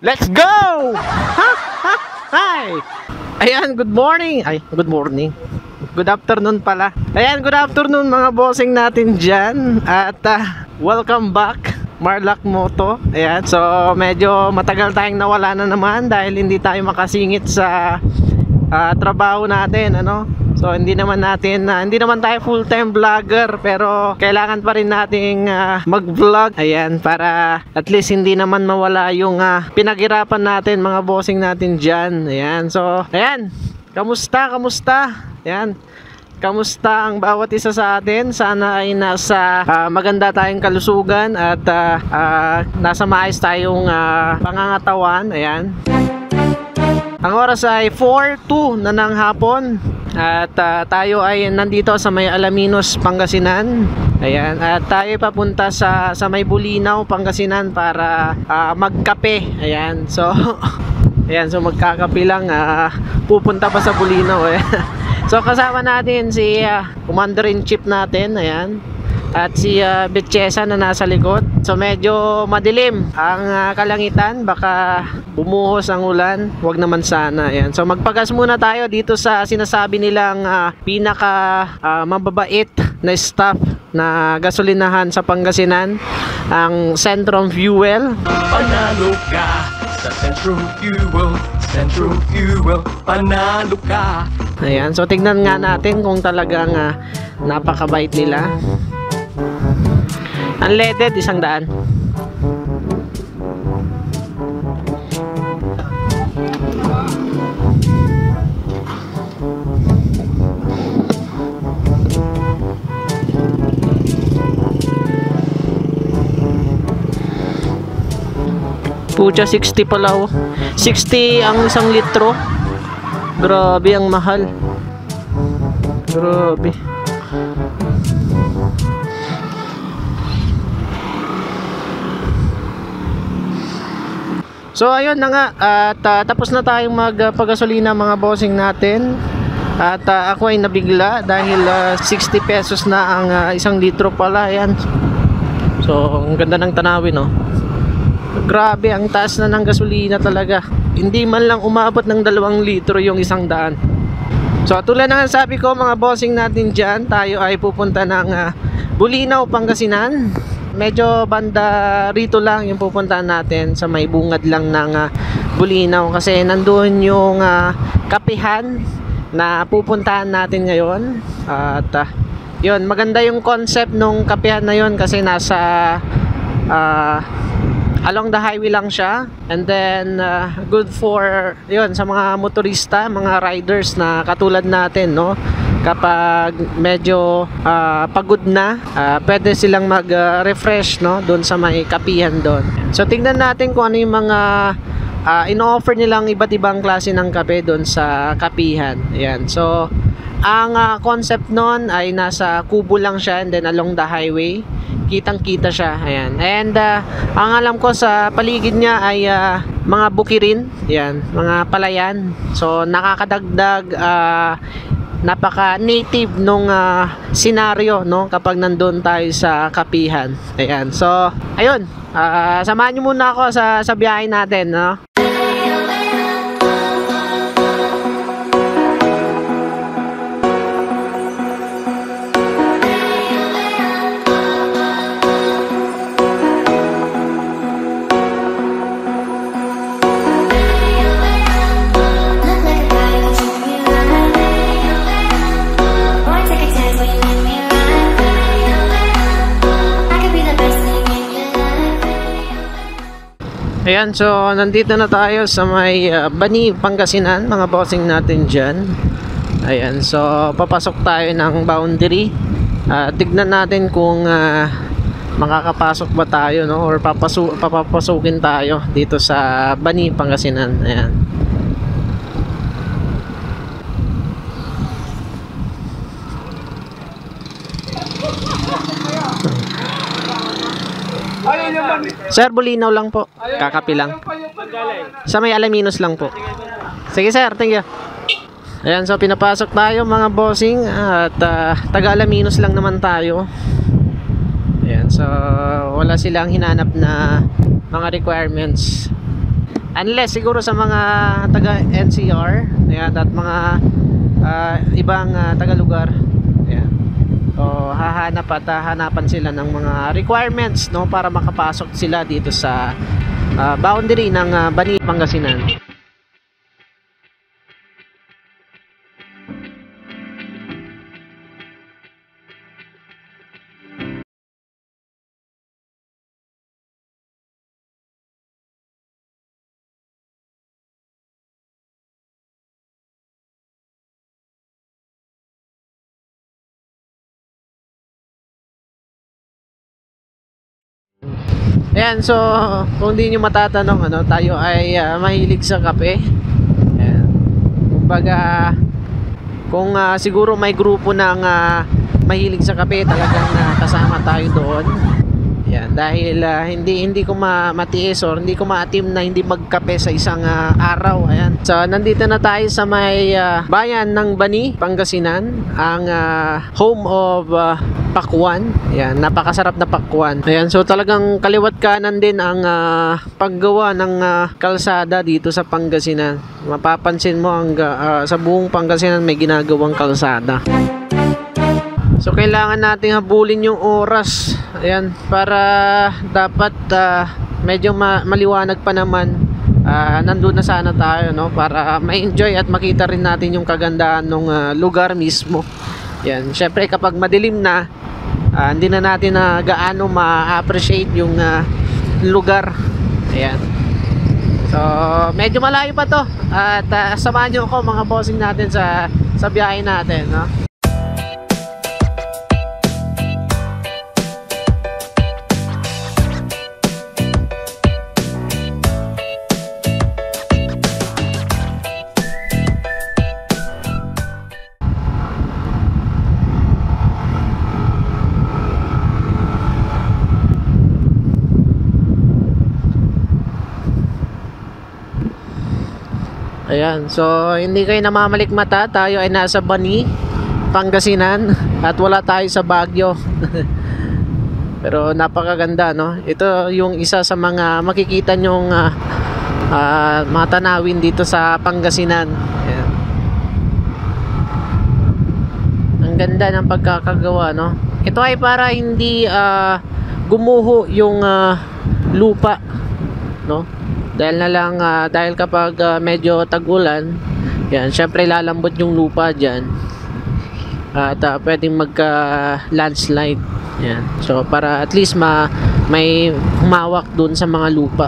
Let's go! Ha! Ha! Hi! Ayan, good morning. Ay, good morning. Good afternoon pala. Ayan, good afternoon mga bossing natin dyan. At welcome back, Marlac Moto. Ayan, so medyo matagal tayong nawala na naman dahil hindi tayo makasingit sa trabaho natin, ano? So hindi naman tayo full-time vlogger, pero kailangan pa rin nating mag-vlog. Ayan, para at least hindi naman mawala yung pinaghirapan natin mga bossing natin dyan. Ayan, so ayan, kamusta? Ayan, kamusta ang bawat isa sa atin? Sana ay nasa maganda tayong kalusugan at nasa maayos tayong pangangatawan. Ayan, ang oras ay 4:02 na ng hapon. At tayo ay nandito sa may Alaminos, Pangasinan. Ayan, at tayo papunta sa may Bulinaw, Pangasinan para magkape. Ayan, so ayan, so magkakape lang, pupunta pa sa Bulinaw. Ayan. So kasama natin si Commander-in-Chief natin, ayan, at si Betchesa na nasa likod. So medyo madilim ang kalangitan, baka bumuhos ang ulan, wag naman sana. Ayan. So magpagas muna tayo dito sa sinasabi nilang pinaka mababait na staff na gasolinahan sa Pangasinan, ang Centrum Fuel. Panalo ka sa Centrum Fuel, panalo ka. Ayan, so tignan nga natin kung talagang napakabait nila. Unleaded, 100. Pucha, 60 pala, oh. 60 ang 1 litro. Grabe, ang mahal. Grabe. So ayun na nga, at tapos na tayong magpagasolina mga bossing natin. At ako ay nabigla dahil 60 pesos na ang 1 litro pala. Ayan. So ang ganda ng tanawin, no? Grabe, ang taas na ng gasolina talaga. Hindi man lang umabot ng 2 litro yung 100. So tulad ng sabi ko mga bossing natin dyan, tayo ay pupunta ng Bulinaw, Pangasinan. Medyo banda rito lang yung pupuntahan natin, sa may bungad lang ng Bulinaw, kasi nandoon yung kapihan na pupuntahan natin ngayon. At yun, maganda yung concept nung kapihan na yun kasi nasa along the highway lang siya, and then good for yun sa mga motorista, mga riders na katulad natin, no? Kapag medyo pagod na, pwede silang mag-refresh, no, doon sa may kapihan doon. So tingnan natin kung ano yung mga ino-offer nilang iba't ibang klase ng kape doon sa kapihan. Ayan. So ang concept noon ay nasa kubo lang siya, and then along the highway, kitang-kita siya. Ayan. And ang alam ko sa paligid niya ay mga bukirin, ayan, mga palayan. So nakakadagdag napaka-native nung senaryo, no, kapag nandun tayo sa kapihan. Ayan. So, ayun. Samahan nyo muna ako sa biyahe natin, no? Ayan, so nandito na tayo sa may Bani, Pangasinan, mga bossing natin dyan. Ayan, so papasok tayo ng boundary. Tignan natin kung makakapasok ba tayo, no, or papapasukin tayo dito sa Bani, Pangasinan. Ayan. Sir, Bulinaw lang po. Kakapi lang. Sa may Alaminos lang po. Sige sir, thank you. Ayan, so pinapasok tayo mga bossing. At taga Alaminos lang naman tayo. Ayan, so wala silang hinanap na mga requirements. Unless siguro sa mga taga NCR, ayan, at mga ibang taga-lugar, ayan. So hahanapan sila ng mga requirements, no, para makapasok sila dito sa boundary ng Bani, Pangasinan. Ayan, so kung di nyo matatanong, ano, tayo ay mahilig sa kape. Ayan. Kumbaga, kung siguro may grupo ng mahilig sa kape, talagang kasama tayo doon. Ayan, dahil hindi ko matiis or hindi ko maatim na hindi magkape sa isang araw. Ayan. So nandito na tayo sa may bayan ng Bani, Pangasinan, ang home of pakwan. Ayan, napakasarap na pakwan. Ayan, so talagang kaliwat kanan din ang paggawa ng kalsada dito sa Pangasinan. Mapapansin mo sa buong Pangasinan may ginagawang kalsada. So kailangan nating habulin yung oras. Ayan, para dapat medyo maliwanag pa naman. Nandun na sana tayo, no, para ma-enjoy at makita rin natin yung kagandahan ng lugar mismo. Yan, syempre kapag madilim na, hindi na natin gaano ma-appreciate yung lugar. Ayan. So, medyo malayo pa to. At samahan nyo ako, mga bossing natin, sa biyahe natin, no? Ayan, so hindi kayo namamalikmata, tayo ay nasa Bani, Pangasinan, at wala tayo sa Baguio. Pero napakaganda, no? Ito yung isa sa mga makikita nyong mga tanawin dito sa Pangasinan. Ayan. Ang ganda ng pagkakagawa, no? Ito ay para hindi gumuho yung lupa, no? Dahil kapag medyo tag-ulan, yan, syempre lalambot yung lupa diyan. At pwedeng magka-landslide. Yan. So para at least may humawak doon sa mga lupa.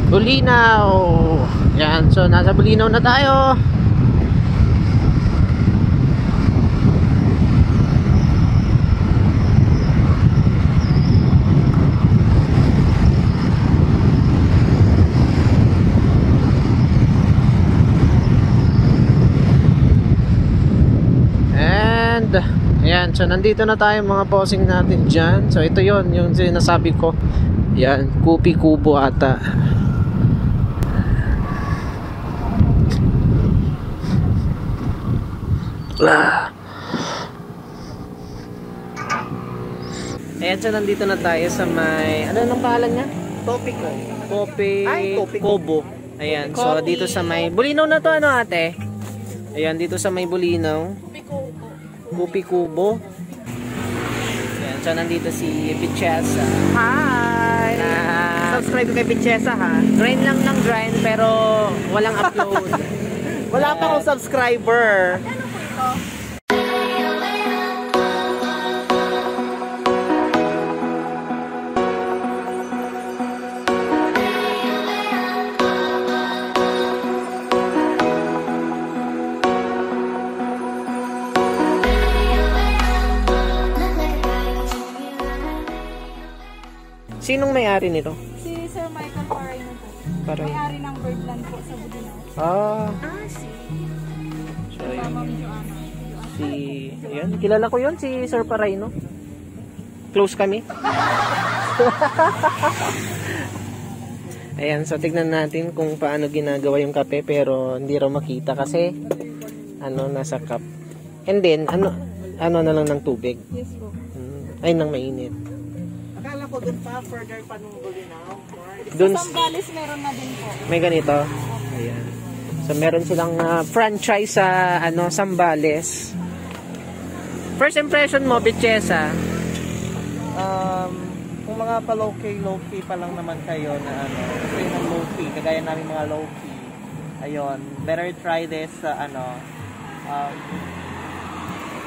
Bulinaw. Yan, so nasa Bulinaw na tayo. And ayan, so nandito na tayo mga bossing natin dyan. So ito yon yung sinasabi ko. Yan, Kupi Kubo ata. Ayan, so nandito na tayo sa may, ano nang pangalan niya? Topico. Kupi Kubo. Ayan, so dito sa may Bulinaw na to, ano ate? Ayan, dito sa may Bulinaw. Kupi Kubo. Ayan, so nandito si Pichesa. Hi! Subscribe kay Pichesa, ha? Grind lang ng grind pero walang upload. Wala pa akong subscriber. Sinong may-ari nito? Si Sir Michael Parino po. Parino. May-ari ng Birdland po sa Bulinaw. So yun, kilala ko yun, si Sir Parino. Close kami. Ayan, so tignan natin kung paano ginagawa yung kape pero hindi raw makita kasi nasa cup. And then, ano na lang ng tubig. Yes po. Ay, nang mainit. Akala ko dun pa, further pa nung Bulinaw. Dun, Sa Sambales meron na din po. may ganito. Ayan. So, meron silang franchise sa Sambales. First impression mo, Bichesa? Kung mga pa low-key pa lang naman kayo na gusto yun ng low-key, kagaya namin mga low-key, ayun, better try this sa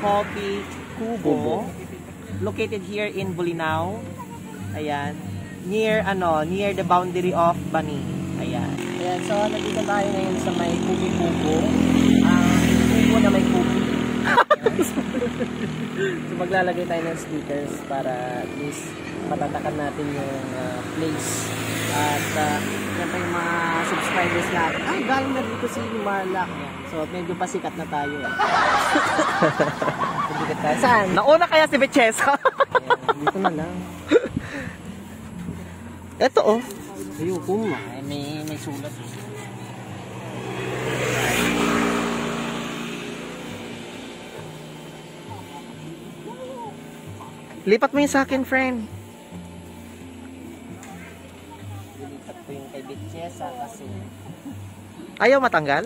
Coffee Kubo, located here in Bulinaw. Ayan, near the boundary of Bani. Ayan. Ayan, so nandito tayo ngayon sa may Coffee Kubo. Kubo na may coffee. So maglalagay tayo ng stickers para at least matatakan natin yung place. At yan pa yung mga subscribers natin. Galing na dito si Marlak. So medyo pasikat na tayo. Pasikat tayo. Saan? Nauna kaya si Bichesa? Ayan, dito na lang. Ito oh. Ayoko nga. May sulat. Lipat mo yung sa akin, friend. Dilipat ko yung kay Bichesa kasi Ayaw matanggal?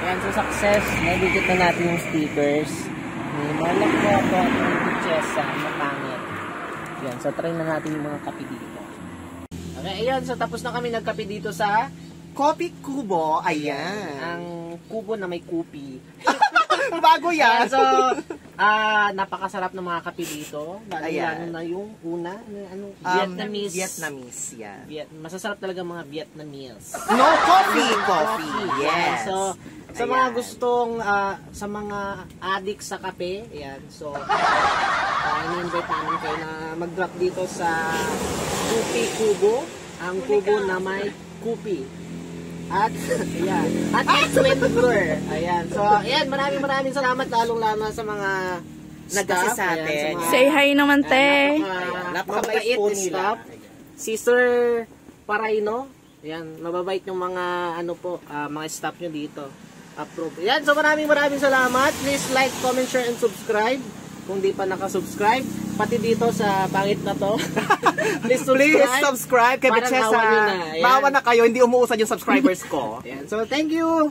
ayan, so success. Nagigit na natin yung stickers. May malak mo ako at yung Bichesa na pangit. Yan, so try na natin yung mga kape dito. Okay, ayan. So tapos na kami nagkape dito sa Coffee Kubo, ayan. ang kubo na may kupi. Bago yan. So, napakasarap ng mga kape dito. Lalo na yung una, Vietnamese, yan. Masasarap talaga mga Vietnamese. No, coffee. Yes. So, sa mga gustong, sa mga addicts sa kape, ayan. So, ini-invite namin kayo na mag-drop dito sa Coffee Kubo. Ang kubo na may kupi. At, ayan. At Swindler. Ayan. So, ayan. Maraming salamat lalong-lalo sa mga Nag-assist sa Ayan, atin. mga- Say hi naman, te. Napakabait po nila. staff. Si Sir Paraino. Ayan, mababait yung mga mga staff nyo dito. Approve. Ayan, so maraming salamat. Please like, comment, share, and subscribe. Kung di pa nakasubscribe, pati dito sa pangit na to. Please subscribe kay Parang Bichesa. awan nyo na. Ayan. Bawa na kayo, hindi umuusad yung subscribers ko. Ayan, so thank you.